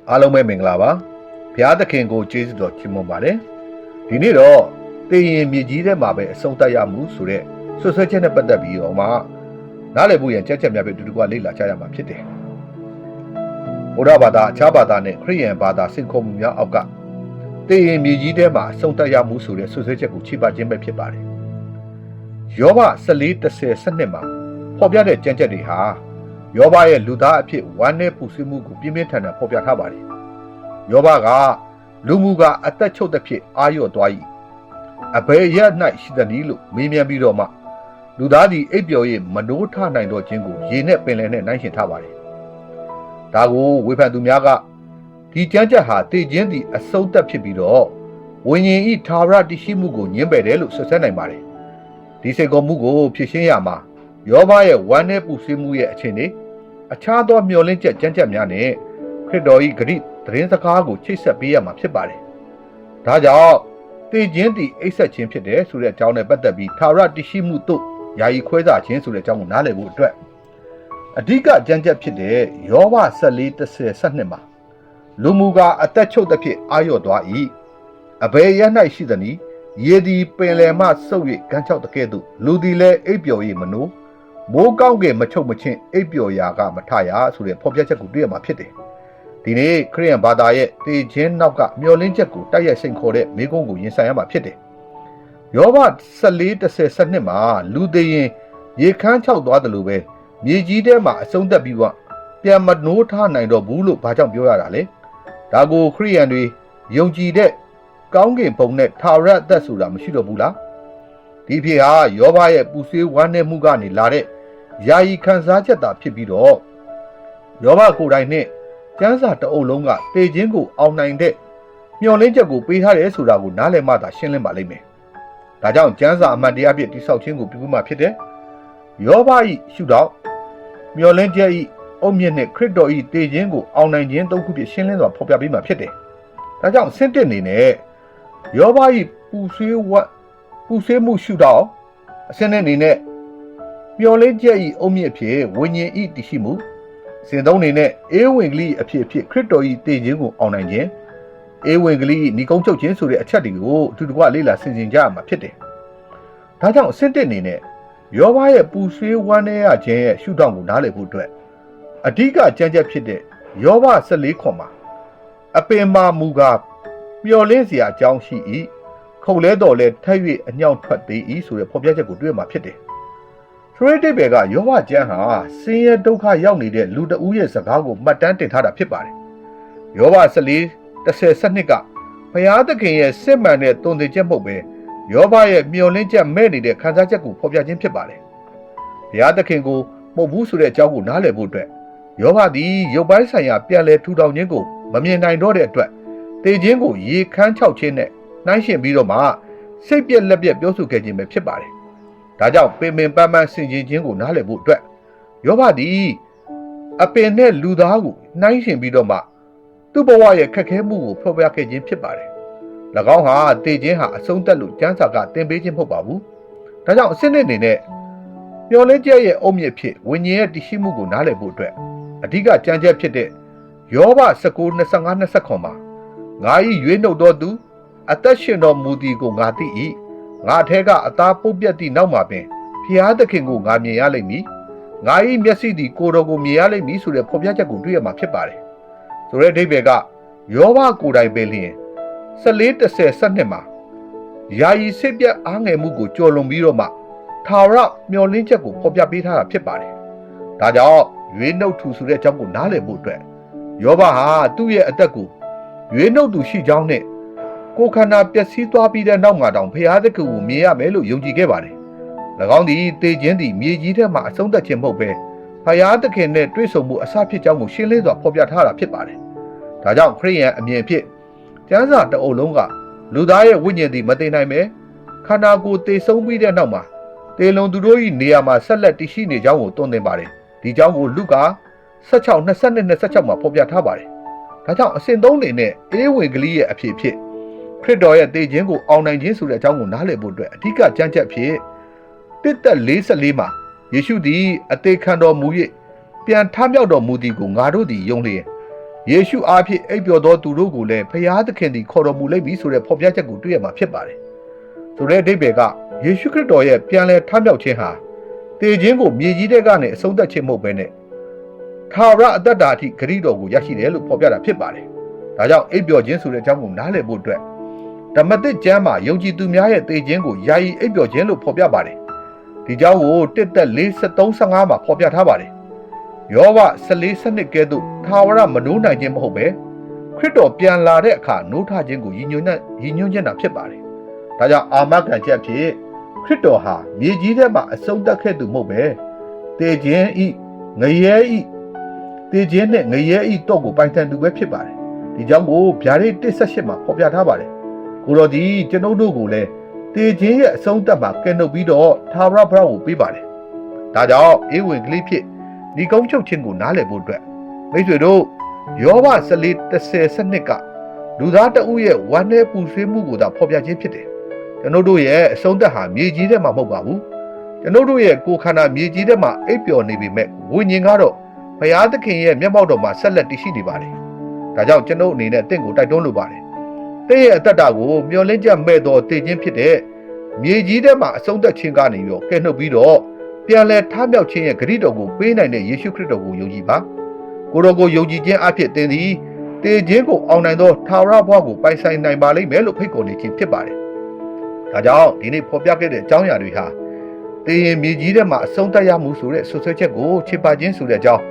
အားလုံးပဲမင်္ဂလာပါဘုရားသခင်ကိုကျေးဇူးတော်ချီးမွမ်းပါတယ်ဒီနေ့တော့တေရင်မြေကြီးထဲမှာပဲအဆုံးသတ်ရမှုဆိုတဲ့ဆွဆွဲချက်နဲ့ပတ်သက်ပြီးတော့မှနားလည်ဖို့ရန်ကြက်များပဲတူတူကလေ့လာကြရမှာဖြစ်တယ်ဘုရားဘာသာအခြားဘာသာနဲ့ခရစ်ယာန်ဘာသာစင်ခေါ်မှုများအောက်ကတေရင်မြေကြီးထဲမှာအဆုံးသတ်ရမှုဆိုတဲ့ဆွဆွဲချက်ကိုချိပခြင်းပဲဖြစ်ပါတယ်ယောဘ14:10မှာဖော်ပြတဲ့ကြက်တွေဟာယောဘရဲ့လူသားအဖြစ်ဝမ်းနည်းပူဆွေးမှုကိုပြင်းပြင်းထန်ထန်ဖော်ပြထားပါတယ်။ယောဘကလူမှုကအသက်ချုပ်တဲ့ဖြစ်အာရော့သွား၏အဘယ်ရ၌ရှိသနည်းလို့မေးမြန်းပြီးတော့မှလူသားသည်အိပ်ပျော်၍မနိုးထနိုင်တော့ခြင်းကိုရေနဲ့ပင်လယ်နဲ့နှိုင်းယှဉ်ထားပါတယ်။ဒါကိုဝေဖန်သူများကဒီကြမ်းကြက်ဟာတည်ခြင်းသည်အဆုံးသတ်ဖြစ်ပြီးတော့ဝိညာဉ်ဤထာဝရတည်ရှိမှုကိုညှင်းပယ်တယ်လို့ဆွဆွဲနိုင်ပါတယ်။ဒီစိတ်ကောမှုကိုဖြည့်ရှင်းရမှာယောဘရဲ့ဝမ်းနည်းပူဆွေးမှုရဲ့အခြေအနေအခြားသောမျှော်လင့်ချက်ကြမ်းကြက်များနဲ့ခရစ်တော်၏ဂရုသတင်းစကားကိုချိတ်ဆက်ပေးရမှာဖြစ်ပါတယ်။ဒါကြောင့်တည်ခြင်းသည်အိပ်ဆက်ခြင်းဖြစ်တယ်ဆိုတဲ့အကြောင်းနဲ့ပတ်သက်ပြီးထာဝရတည်ရှိမှုတို့ယာယီခွဲစားခြင်းဆိုတဲ့အကြောင်းကိုနားလည်ဖို့အတွက်အဓိကကြမ်းကြက်ဖြစ်တဲ့ယောဘ14:10မှာလူမူကအသက်ချုပ်သဖြင့်အာရော့သွား၏အဘယ်ရ၌ရှိသနည်းရေသည်ပင်လယ်မှဆုပ်၍ကမ်းခြောက်တကဲ့သို့လူသည်လည်းအိပ်ပျော်၍မနိုးမိုးကောင်းကင်မချုပ်မချင်းအိပ်ပျော်ရာကမထရဆိုတဲ့ဖော်ပြချက်ကိုတွေ့ရမှာဖြစ်တယ်။ဒီနေ့ခရစ်ယာန်ဘာသာရဲ့တည်ခြင်းနောက်ကမျှော်လင့်ချက်ကိုတိုက်ရိုက်စိန်ခေါ်တဲ့မိကုံးကိုရင်ဆိုင်ရမှာဖြစ်တယ်။ယောဘ14:10မှာလူသေးရင်ရေခမ်းချောက်သွားတယ်လို့ပဲမြေကြီးထဲမှာအဆုံးသက်ပြီးတော့ပြန်မနိုးထနိုင်တော့ဘူးလို့ဘာကြောင့်ပြောရတာလဲ။ဒါကိုခရစ်ယာန်တွေယုံကြည်တဲ့ကောင်းကင်ဘုံနဲ့ထာဝရအသက်ဆိုတာမရှိတော့ဘူးလား။ဒီဖြစ်ဟာယောဘရဲ့ပူဆွေးဝမ်းနည်းမှုကနေလာတဲ့ယာယီခံစားချက်သာဖြစ်ပြီးတော့ယောဘကိုယ်တိုင်နဲ့ကျမ်းစာတအုပ်လုံးကတေခြင်းကိုအောင်နိုင်တဲ့မျှော်လင့်ချက်ကိုပေးထားတယ်ဆိုတာကိုနားလည်မှသာရှင်းလင်းပါလိမ့်မယ်။ဒါကြောင့်ကျမ်းစာအမှန်တရားဖြစ်တိဆောက်ခြင်းကိုပြုမှဖြစ်တယ်။ယောဘ၏ရှုထောင့်မျှော်လင့်ချက်၏အုတ်မြင့်နဲ့ခရစ်တော်၏တေခြင်းကိုအောင်နိုင်ခြင်းသုံးခုဖြစ်ရှင်းလင်းစွာဖော်ပြပေးမှဖြစ်တယ်။ဒါကြောင့်ဆင့်တက်နေနဲ့ယောဘ၏ပူဆွေးမှုရှုထောင့်အစင်းနဲ့နေနဲ့မျော်လင့်ချက်ဤအုတ်မြစ်ဖြစ်ဝိညာဉ်ဤတည်ရှိမှုစဉ်သုံးနေနဲ့အေးဝင်ကလေးအဖြစ်ခရစ်တော်ဤတည်ခြင်းကိုအောင်နိုင်ခြင်းအေးဝင်ကလေးဤကုန်းချုပ်ခြင်းဆိုတဲ့အချက်တွေကိုအတူတကွလေ့လာဆင်ခြင်ကြရမှာဖြစ်တယ်။ဒါကြောင့်အစစ်တစ်နေနဲ့ယောဘရဲ့ပူဆွေးဝမ်းနည်းရခြင်းရဲ့ရှုထောင့်ကိုနားလည်ဖို့အတွက်အဓိကကြံချက်ဖြစ်တဲ့ယောဘ14မှာအပင်မာမူကားမျော်လင့်စရာအကြောင်းရှိ၏ခုတ်လဲတော်လဲထက်၍အညောင်းထွက်သေး၏ဆိုတဲ့ဖော်ပြချက်ကိုတွေ့မှာဖြစ်တယ်။ဆိုတဲ့တိတ်ပဲကယောဘကျမ်းဟာဆင်းရဲဒုက္ခရောက်နေတဲ့လူတဦးရဲ့စကားကိုမှတ်တမ်းတင်ထားတာဖြစ်ပါတယ်။ယောဘ14:10ကဘုရားသခင်ရဲ့စစ်မှန်တဲ့တုံ့ပြန်ချက်မဟုတ်ပဲယောဘရဲ့မျှော်လင့်ချက်မဲ့နေတဲ့ခံစားချက်ကိုဖော်ပြခြင်းဖြစ်ပါတယ်။ဘုရားသခင်ကိုပုတ်ဘူးဆိုတဲ့အကြောင်းကိုနားလည်ဖို့အတွက်ယောဘသည်ရုပ်ပိုင်းဆိုင်ရာပြန်လည်ထူထောင်ခြင်းကိုမမြင်နိုင်တော့တဲ့အတွက်တေခြင်းကိုရေခမ်းချောက်ခြင်းနဲ့နှိုင်းယှဉ်ပြီးတော့မှစိတ်ပြက်လက်ပြက်ပြောဆိုခဲ့ခြင်းပဲဖြစ်ပါတယ်။ဒါကြောင့်ပင်ပင်ပန်းပန်းဆင်ခြင်ခြင်းကိုနားလည်ဖို့အတွက်ယောဘသည်အပင်နဲ့လူသားကိုနှိုင်းယှဉ်ပြီးတော့မှသူ့ဘဝရဲ့ခက်ခဲမှုကိုဖော်ပြခဲ့ခြင်းဖြစ်ပါတယ်။၎င်းဟာတည်ခြင်းဟာအဆုံးသတ်လို့ကျမ်းစာကသင်ပေးခြင်းမဟုတ်ပါဘူး။ဒါကြောင့်အစစ်နဲ့အနေနဲ့မျော်လင့်ချက်ရဲ့အုတ်မြစ်ဖြစ်ဝိညာဉ်ရဲ့တည်ရှိမှုကိုနားလည်ဖို့အတွက်အဓိကကြံချက်ဖြစ်တဲ့ယောဘ19:25-29မှာငါ၏ရွေးနှုတ်တော်သူအသက်ရှင်တော်မူသည်ကိုငါသိ၏ငါထဲကအသားပုတ်ပြတ်သည့်နောက်မှာပင်ဖျားသခင်ကိုငါမြင်ရလိမ့်မည်ငါ၏မျက်စိသည်ကိုယ်တော်ကိုမြင်ရလိမ့်မည်ဆိုတဲ့ဖော်ပြချက်ကိုတွေ့ရမှာဖြစ်ပါတယ်ဆိုတဲ့အဓိပ္ပာယ်ကယောဘကိုယ်တိုင်ပဲလျင်14:10မှာယာယီစိတ်ပြတ်အားငယ်မှုကိုကြော်လွန်ပြီးတော့မှထာဝရမျှော်လင့်ချက်ကိုဖော်ပြပေးထားတာဖြစ်ပါတယ်ဒါကြောင့်ရွေးနှုတ်သူဆိုတဲ့အကြောင်းကိုနားလည်ဖို့အတွက်ယောဘဟာသူ့ရဲ့အသက်ကိုရွေးနှုတ်သူရှိကြောင်းနဲ့ကိုခန္ဓာပျက်စီးသွားပြီးတဲ့နောက်မှာတောင်ဖျားသခင်ကိုမြင်ရမယ်လို့ယုံကြည်ခဲ့ပါတယ်။၎င်းသည်တေခြင်းသည်မြေကြီးထဲမှာအဆုံးသတ်ခြင်းမဟုတ်ပဲဖျားသခင်နဲ့တွေ့ဆုံမှုအစဖြစ်ကြောင်းကိုရှင်းလင်းစွာဖော်ပြထားတာဖြစ်ပါတယ်။ဒါကြောင့်ခရစ်ယာန်အမြင်ဖြစ်ကျမ်းစာတအုပ်လုံးကလူသားရဲ့ဝိညာဉ်သည်မသိနိုင်ပဲခန္ဓာကိုယ်သေဆုံးပြီးတဲ့နောက်မှာတေလွန်သူတို့၏နေရာမှာဆက်လက်တည်ရှိနေကြောင်းကိုသွန်သင်ပါတယ်။ဒီကြောင်းကိုလုကာ16:22-26မှာဖော်ပြထားပါတယ်။ဒါကြောင့်အစဉ်သုံးနေနဲ့အေးဝင်ကလေးရဲ့အဖြစ်ဖြစ်ခရစ်တော်ရဲ့တည်ခြင်းကိုအောင်နိုင်ခြင်းဆိုတဲ့အကြောင်းကိုနားလည်ဖို့အတွက်အဓိကကြံချက်ဖြစ်1:44မှာယေရှုသည်အသေးခံတော်မူ၍ပြန်ထမြောက်တော်မူသည်ကိုငါတို့သည်ယုံလျင် ယေရှုအားဖြင့်အိပ်ပျော်သောသူတို့ကိုလည်းဖျားသခင်သည်ခေါ်တော်မူလိမ့်မည်ဆိုတဲ့ဖော်ပြချက်ကိုတွေ့ရမှာဖြစ်ပါတယ်ဆိုတဲ့အဓိပ္ပာယ်ကယေရှုခရစ်တော်ရဲ့ပြန်လည်ထမြောက်ခြင်းဟာတည်ခြင်းကိုမြေကြီးထဲကနေအဆုံးသတ်ခြင်းမဟုတ်ဘဲနဲ့ထာဝရအသက်တာအထိဂရုတော်ကိုရရှိတယ်လို့ဖော်ပြတာဖြစ်ပါတယ်ဒါကြောင့်အိပ်ပျော်ခြင်းဆိုတဲ့အကြောင်းကိုနားလည်ဖို့အတွက်ဓမ္မသစ်ကျမ်းမှာယုံကြည်သူများရဲ့တည်ခြင်းကိုယာယီအိပ်ပျော်ခြင်းလို့ဖော်ပြပါတယ်ဒီကြောင့်ကို1သက်4:13-15မှာဖော်ပြထားပါတယ်ယောဘ14:12ကဲ့သို့ထာဝရမနိုးနိုင်ခြင်းမဟုတ်ပဲခရစ်တော်ပြန်လာတဲ့အခါနိုးထခြင်းကိုရည်ညွှန်းခြင်းတာဖြစ်ပါတယ်ဒါကြောင့်အာမခံချက်ဖြစ်ခရစ်တော်ဟာမြေကြီးထဲမှာအဆုံးသတ်ခဲ့သူမဟုတ်ပဲတည်ခြင်းဤငရဲဤတည်ခြင်းနဲ့ငရဲဤတော့ကိုပိုင်ဆိုင်သူပဲဖြစ်ပါတယ်ဒီကြောင့်ကိုဗျာဒိတ်1:18မှာဖော်ပြထားပါတယ်ကိုတော်ဒီကျွန်ုပ်တို့ကိုလည်းတည်ခြင်းရဲ့အဆုံးသတ်မှာကဲနှုတ်ပြီးတော့ထာဝရဘုရားကိုပေးပါတယ်ဒါကြောင့်ဧဝံဂေလိဖြစ်ဒီကုန်းချုပ်ခြင်းကိုနားလည်ဖို့အတွက်မိတ်ဆွေတို့ယောဘ14:10-12ကလူသားတဦးရဲ့ဝမ်းနည်းပူဆွေးမှုကိုသာဖော်ပြခြင်းဖြစ်တယ်ကျွန်ုပ်တို့ရဲ့အဆုံးသတ်ဟာမြေကြီးထဲမှာမဟုတ်ပါဘူးကျွန်ုပ်တို့ရဲ့ကိုယ်ခန္ဓာမြေကြီးထဲမှာအိပ်ပျော်နေပေမဲ့ဝိညာဉ်ကတော့ဘုရားသခင်ရဲ့မျက်မှောက်တော်မှာဆက်လက်တည်ရှိနေပါတယ်ဒါကြောင့်ကျွန်ုပ်အနေနဲ့တင့်ကိုတိုက်တွန်းလိုပါတယ်တင့်ရဲ့အသက်တာကိုမျောလင့်ချက်မဲ့တော်တည်ခြင်းဖြစ်တဲ့မြေကြီးထဲမှာအဆုံးသတ်ခြင်းကနေရောကဲနှုတ်ပြီးတော့ပြန်လဲထမြောက်ခြင်းရဲ့ဂရုတော်ကိုပေးနိုင်တဲ့ယေရှုခရစ်တော်ကိုယုံကြည်ပါကိုတော်ကိုယုံကြည်ခြင်းအဖြစ်သင်သည်တည်ခြင်းကိုအောင်နိုင်သောထာဝရဘုရားကိုပိုင်ဆိုင်နိုင်ပါလိမ့်မယ်လို့ဖိတ်ခေါ်နေခြင်းဖြစ်ပါတယ်ဒါကြောင့်ဒီနေ့ဖော်ပြခဲ့တဲ့အကြောင်းအရာတွေဟာတည်ရင်မြေကြီးထဲမှာအဆုံးသတ်ရမှုဆိုတဲ့ဆွဆွဲချက်ကိုခြေပခြင်းဆိုတဲ့အကြောင်း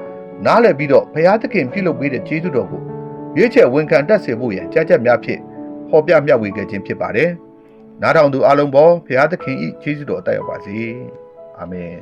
နားလည်ပြီးတော့ဘုရားသခင်ပြုလုပ်ပေးတဲ့ကျေးဇူးတော်ကိုရွေးချယ်ဝန်ခံတတ်စေဖို့ရန်ကြံ့ကြက်များဖြင့်ဖော်ပြမျှဝေခဲ့ခြင်းဖြစ်ပါတယ်နားထောင်သူအားလုံးပေါ်ဘုရားသခင်၏ကျေးဇူးတော်တက်ရောက်ပါစေအာမင်